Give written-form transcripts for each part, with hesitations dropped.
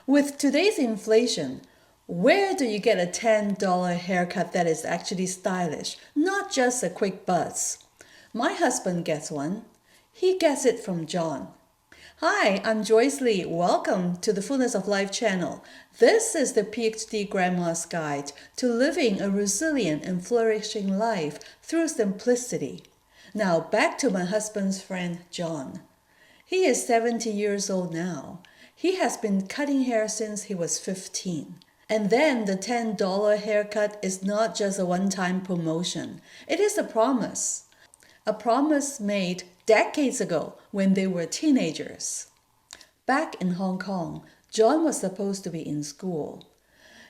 With today's inflation, where do you get a $10 haircut that is actually stylish, not just a quick buzz? My husband gets one. He gets it from John. Hi, I'm Joyce Lee. Welcome to the Fullness of Life channel. This is the PhD Grandma's Guide to living a resilient and flourishing life through simplicity. Now back to my husband's friend John. He is 70 years old now. He has been cutting hair since he was 15. And then the $10 haircut is not just a one-time promotion. It is a promise. A promise made decades ago when they were teenagers. Back in Hong Kong, John was supposed to be in school.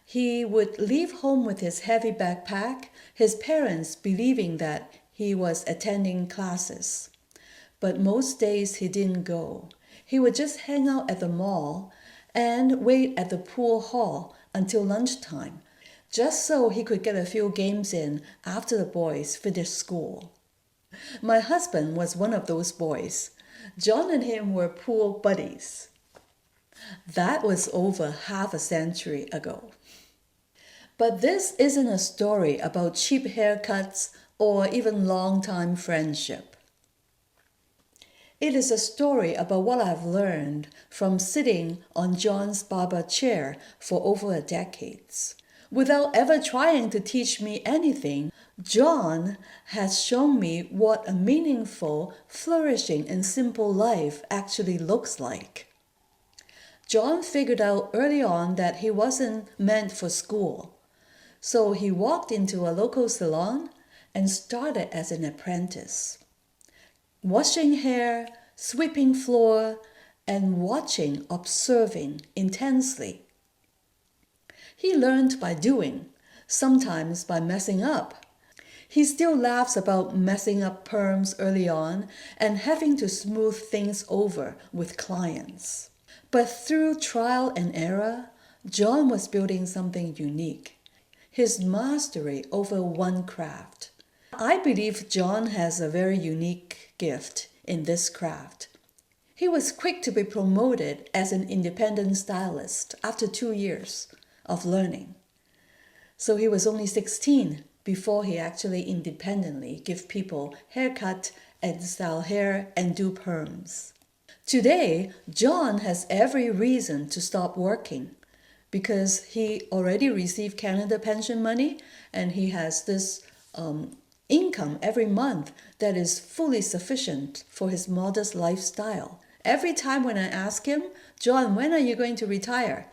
He would leave home with his heavy backpack, his parents believing that he was attending classes. But most days he didn't go. He would just hang out at the mall and wait at the pool hall until lunchtime, just so he could get a few games in after the boys finished school. My husband was one of those boys. John and him were pool buddies. That was over half a century ago. But this isn't a story about cheap haircuts or even long-time friendship. It is a story about what I've learned from sitting on John's barber chair for over a decade. Without ever trying to teach me anything, John has shown me what a meaningful, flourishing, and simple life actually looks like. John figured out early on that he wasn't meant for school, so he walked into a local salon and started as an apprentice. Washing hair, sweeping floor, and observing intensely. He learned by doing, sometimes by messing up. He still laughs about messing up perms early on and having to smooth things over with clients. But through trial and error, John was building something unique, his mastery over one craft. I believe John has a very unique gift in this craft. He was quick to be promoted as an independent stylist after 2 years of learning. So he was only 16 before he actually independently give people haircut and style hair and do perms. Today, John has every reason to stop working because he already received Canada pension money and he has this income every month that is fully sufficient for his modest lifestyle. Every time when I ask him, John, when are you going to retire?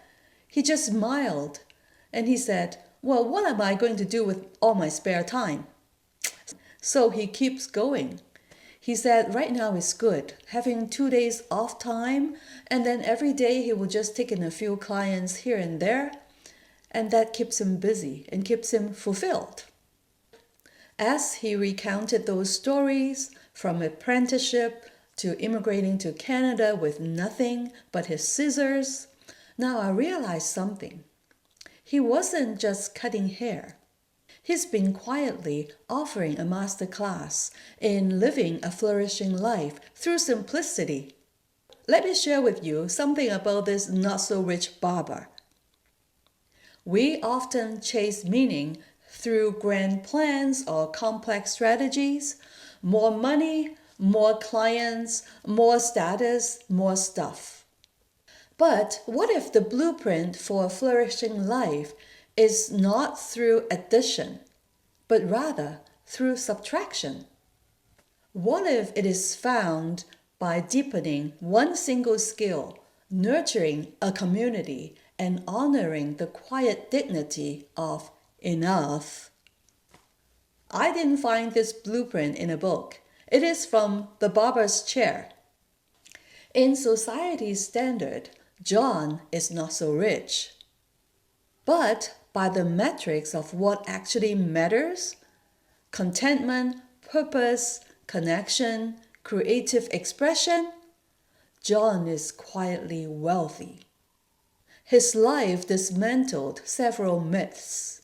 He just smiled and he said, well, what am I going to do with all my spare time? So he keeps going. He said right now is good, having 2 days off time, and then every day he will just take in a few clients here and there, and that keeps him busy and keeps him fulfilled. As he recounted those stories from apprenticeship to immigrating to Canada with nothing but his scissors, now I realized something. He wasn't just cutting hair. He's been quietly offering a masterclass in living a flourishing life through simplicity. Let me share with you something about this not-so-rich barber. We often chase meaning through grand plans or complex strategies, more money, more clients, more status, more stuff. But what if the blueprint for a flourishing life is not through addition, but rather through subtraction? What if it is found by deepening one single skill, nurturing a community, and honoring the quiet dignity of enough? I didn't find this blueprint in a book. It is from the barber's chair. In society's standard, John is not so rich. But by the metrics of what actually matters, contentment, purpose, connection, creative expression, John is quietly wealthy. His life dismantled several myths.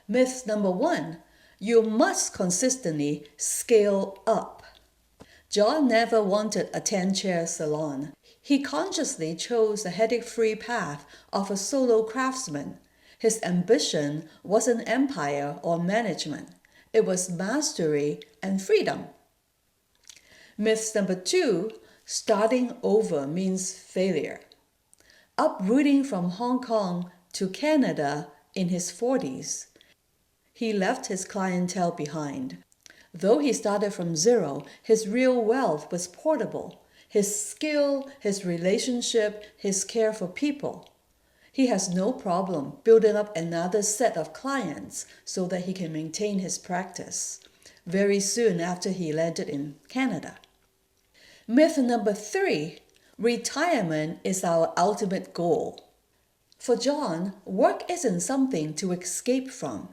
Myth number 1, you must consistently scale up. John never wanted a 10-chair salon. He consciously chose the headache-free path of a solo craftsman. His ambition wasn't empire or management. It was mastery and freedom. Myth number 2, starting over means failure. Uprooting from Hong Kong to Canada in his 40s, he left his clientele behind. Though he started from zero, his real wealth was portable. His skill, his relationship, his care for people. He has no problem building up another set of clients so that he can maintain his practice very soon after he landed in Canada. Myth number 3, retirement is our ultimate goal. For John, work isn't something to escape from.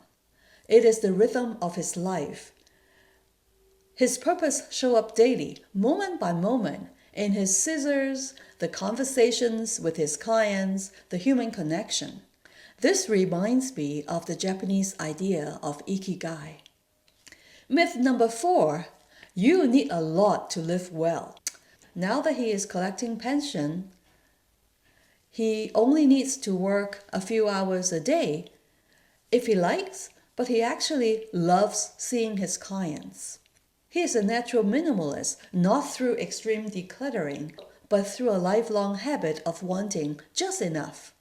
It is the rhythm of his life. His purpose shows up daily, moment by moment, in his scissors, the conversations with his clients, the human connection. This reminds me of the Japanese idea of Ikigai. Myth number 4, you need a lot to live well. Now that he is collecting pension, he only needs to work a few hours a day if he likes, but he actually loves seeing his clients. He is a natural minimalist, not through extreme decluttering, but through a lifelong habit of wanting just enough.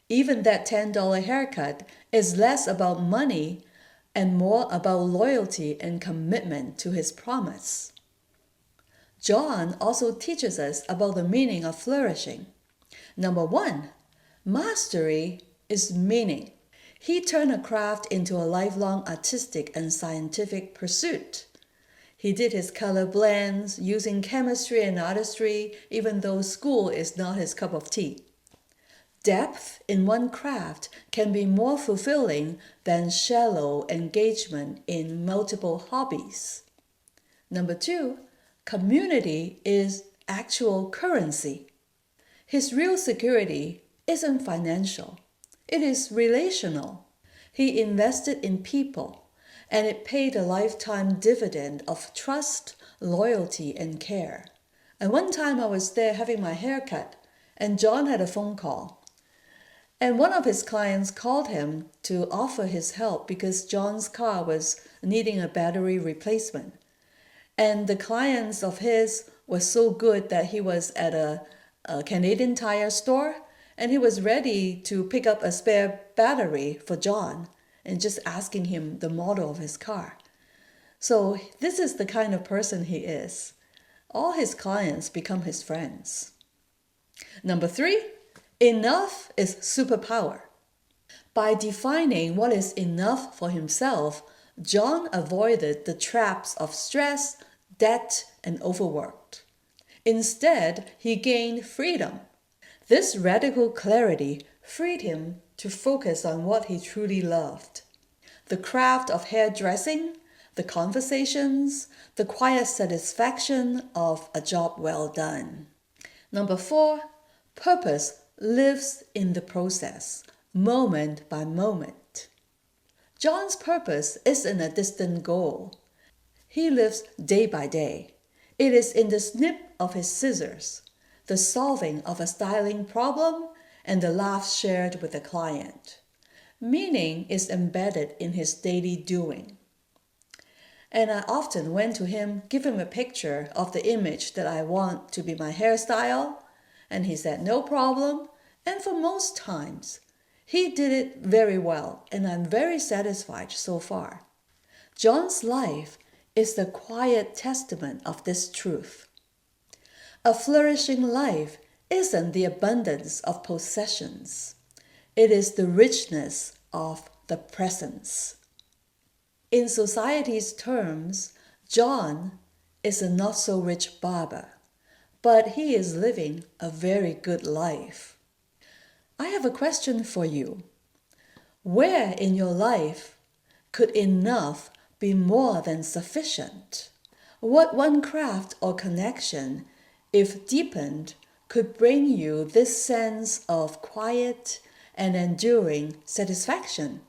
Even that $10 haircut is less about money and more about loyalty and commitment to his promise. John also teaches us about the meaning of flourishing. Number 1, mastery is meaning. He turned a craft into a lifelong artistic and scientific pursuit. He did his color blends using chemistry and artistry, even though school is not his cup of tea. Depth in one craft can be more fulfilling than shallow engagement in multiple hobbies. Number 2, community is actual currency. His real security isn't financial. It is relational. He invested in people, and it paid a lifetime dividend of trust, loyalty, and care. And one time I was there having my hair cut, and John had a phone call. And one of his clients called him to offer his help because John's car was needing a battery replacement. And the clients of his was so good that he was at a Canadian Tire store, and he was ready to pick up a spare battery for John and just asking him the model of his car. So this is the kind of person he is. All his clients become his friends. Number 3, enough is superpower. By defining what is enough for himself, John avoided the traps of stress, debt, and overworked. Instead, he gained freedom. This radical clarity freed him to focus on what he truly loved. The craft of hairdressing, the conversations, the quiet satisfaction of a job well done. Number 4, purpose lives in the process, moment by moment. John's purpose isn't a distant goal. He lives day by day. It is in the snip of his scissors, the solving of a styling problem, and the laughs shared with the client. Meaning is embedded in his daily doing. And I often went to him, give him a picture of the image that I want to be my hairstyle, and he said, no problem. And for most times, he did it very well, and I'm very satisfied so far. John's life is the quiet testament of this truth. A flourishing life isn't the abundance of possessions. It is the richness of the presence. In society's terms, John is a not-so-rich barber, but he is living a very good life. I have a question for you. Where in your life could enough be more than sufficient? What one craft or connection, if deepened, could bring you this sense of quiet and enduring satisfaction?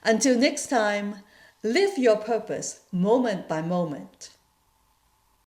Until next time, live your purpose moment by moment.